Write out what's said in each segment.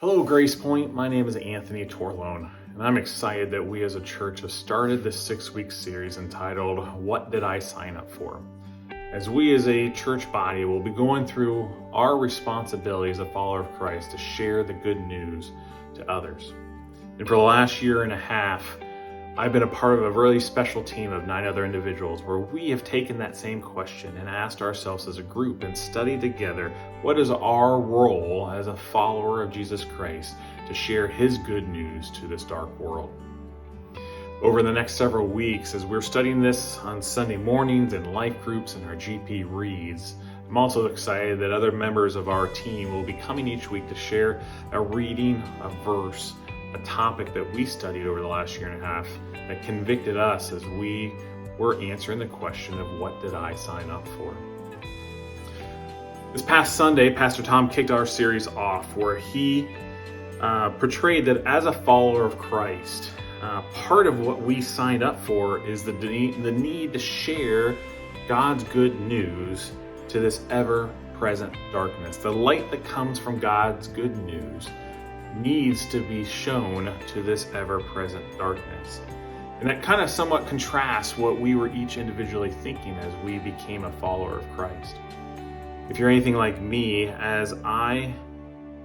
Hello, Grace Point. My name is Anthony Torlone, and I'm excited that we as a church have started this 6-week series entitled, What Did I Sign Up For? As we as a church body will be going through our responsibility as a follower of Christ to share the good news to others. And for the last year and a half, I've been a part of a really special team of 9 other individuals where we have taken that same question and asked ourselves as a group and studied together what is our role as a follower of Jesus Christ to share his good news to this dark world. Over the next several weeks, as we're studying this on Sunday mornings in life groups and our GP reads, I'm also excited that other members of our team will be coming each week to share a reading, a verse, a topic that we studied over the last year and a half that convicted us as we were answering the question of what did I sign up for? This past Sunday, Pastor Tom kicked our series off where he portrayed that as a follower of Christ, part of what we signed up for is the need to share God's good news to this ever-present darkness. The light that comes from God's good news needs to be shown to this ever-present darkness. And that kind of somewhat contrasts what we were each individually thinking as we became a follower of Christ. If you're anything like me, as I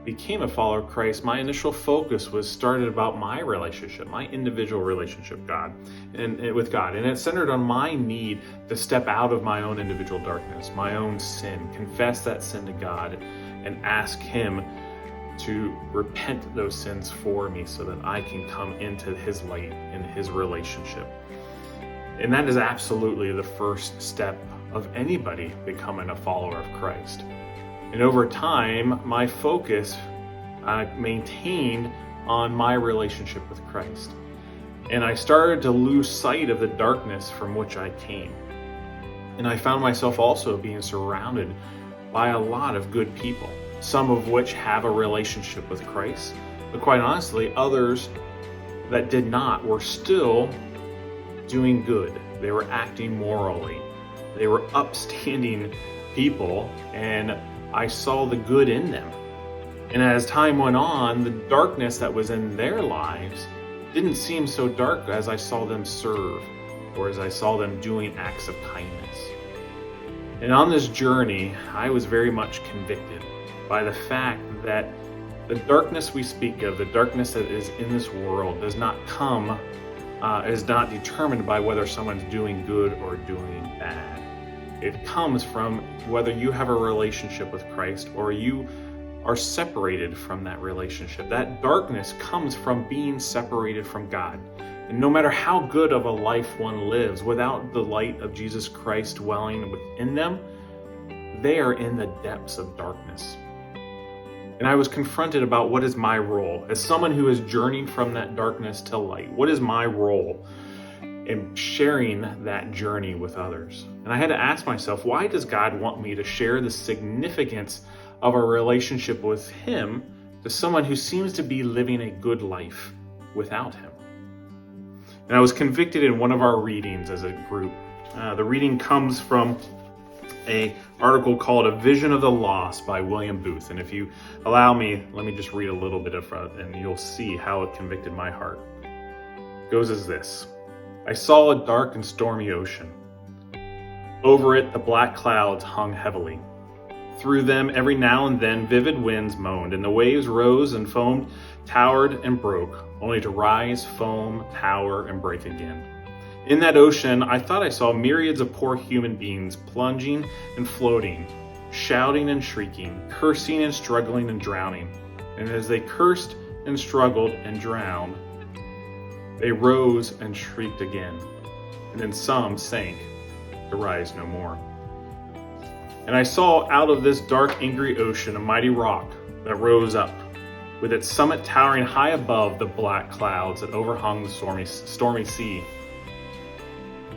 became a follower of Christ, my initial focus was started about my relationship, my individual relationship with God. And it centered on my need to step out of my own individual darkness, my own sin, confess that sin to God, and ask him to repent those sins for me so that I can come into his light and his relationship. And that is absolutely the first step of anybody becoming a follower of Christ. And over time, my focus maintained on my relationship with Christ. And I started to lose sight of the darkness from which I came. And I found myself also being surrounded by a lot of good people, some of which have a relationship with Christ, but quite honestly, others that did not were still doing good. They were acting morally. They were upstanding people, and I saw the good in them. And as time went on, the darkness that was in their lives didn't seem so dark as I saw them serve or as I saw them doing acts of kindness. And on this journey, I was very much convicted by the fact that the darkness we speak of, the darkness that is in this world, is not determined by whether someone's doing good or doing bad. It comes from whether you have a relationship with Christ or you are separated from that relationship. That darkness comes from being separated from God. And no matter how good of a life one lives, without the light of Jesus Christ dwelling within them, they are in the depths of darkness. And I was confronted about what is my role as someone who is journeying from that darkness to light. What is my role in sharing that journey with others? And I had to ask myself, why does God want me to share the significance of a relationship with him to someone who seems to be living a good life without him? And I was convicted in one of our readings as a group. The reading comes from an article called A Vision of the Lost by William Booth. And if you allow me, let me just read a little bit of it and you'll see how it convicted my heart. It goes as this. I saw a dark and stormy ocean. Over it, the black clouds hung heavily. Through them, every now and then, vivid winds moaned, and the waves rose and foamed, towered and broke, only to rise, foam, tower, and break again. In that ocean, I thought I saw myriads of poor human beings plunging and floating, shouting and shrieking, cursing and struggling and drowning. And as they cursed and struggled and drowned, they rose and shrieked again. And then some sank to rise no more. And I saw out of this dark, angry ocean a mighty rock that rose up, with its summit towering high above the black clouds that overhung the stormy sea.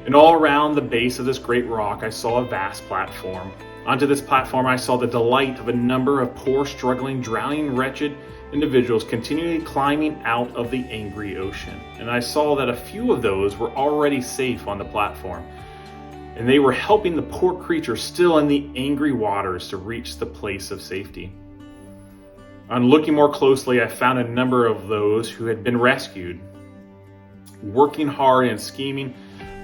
And all around the base of this great rock, I saw a vast platform. Onto this platform, I saw the delight of a number of poor, struggling, drowning, wretched individuals continually climbing out of the angry ocean. And I saw that a few of those were already safe on the platform, and they were helping the poor creatures still in the angry waters to reach the place of safety. On looking more closely, I found a number of those who had been rescued, working hard and scheming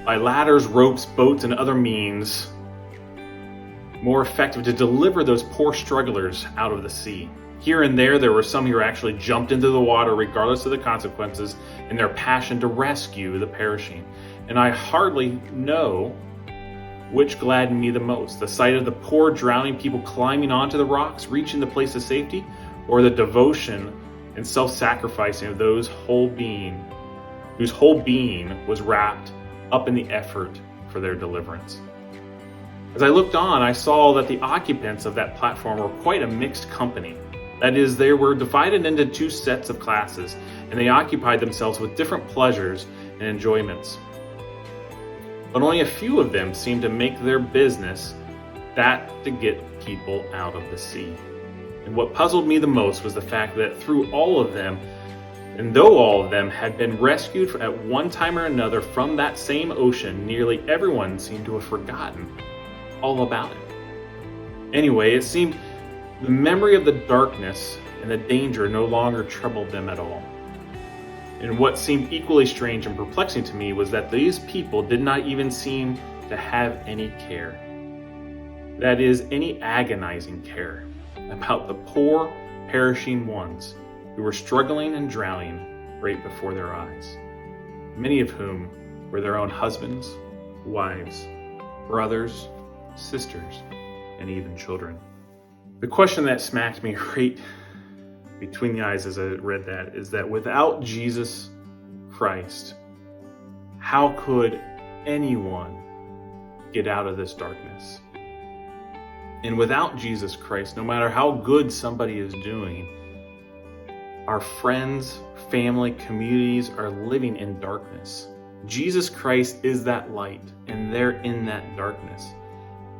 by ladders, ropes, boats, and other means more effective to deliver those poor strugglers out of the sea. Here and there were some who actually jumped into the water regardless of the consequences in their passion to rescue the perishing. And I hardly know which gladdened me the most, the sight of the poor drowning people climbing onto the rocks, reaching the place of safety, or the devotion and self-sacrificing of those whose whole being was wrapped up in the effort for their deliverance. As I looked on, I saw that the occupants of that platform were quite a mixed company. That is, they were divided into two sets of classes, and they occupied themselves with different pleasures and enjoyments. But only a few of them seemed to make their business that to get people out of the sea. And what puzzled me the most was the fact that through all of them, and though all of them had been rescued at one time or another from that same ocean, nearly everyone seemed to have forgotten all about it. Anyway, it seemed the memory of the darkness and the danger no longer troubled them at all. And what seemed equally strange and perplexing to me was that these people did not even seem to have any care. That is, any agonizing care about the poor, perishing ones who were struggling and drowning right before their eyes, many of whom were their own husbands, wives, brothers, sisters, and even children. The question that smacked me right between the eyes as I read that is that without Jesus Christ, how could anyone get out of this darkness? And without Jesus Christ, no matter how good somebody is doing, our friends, family, communities are living in darkness. Jesus Christ is that light, and they're in that darkness.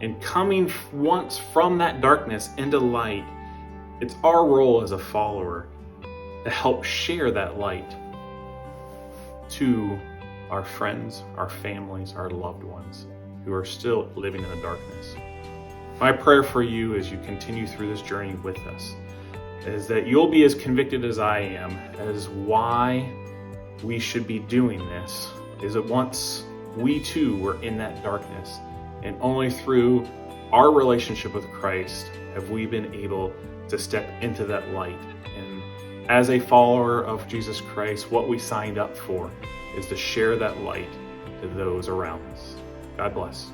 And coming once from that darkness into light, it's our role as a follower to help share that light to our friends, our families, our loved ones who are still living in the darkness. My prayer for you as you continue through this journey with us is that you'll be as convicted as I am as why we should be doing this, is that once we too were in that darkness, and only through our relationship with Christ have we been able to step into that light. And as a follower of Jesus Christ, what we signed up for is to share that light to those around us. God bless.